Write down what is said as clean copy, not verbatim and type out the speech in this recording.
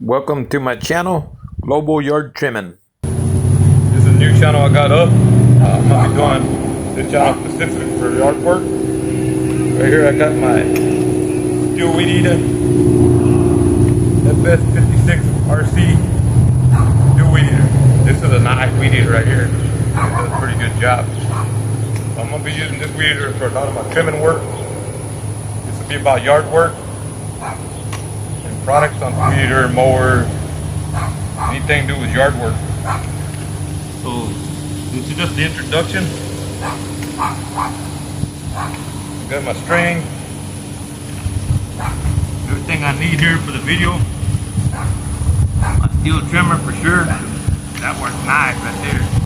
Welcome to my channel, Global Yard Trimming. This is a new channel I got up. I'm going to be doing this channel specifically for yard work. Right here I got my Stihl weed eater, FS 56 RC Stihl weed eater. This is a nice weed eater right here. It does a pretty good job. So I'm going to be using this weed eater for a lot of my trimming work. This will be about yard work. Products on weed eater, mower, anything to do with yard work. So this is just the introduction. I got my string, everything I need here for the video. My Stihl trimmer for sure. That works nice right there.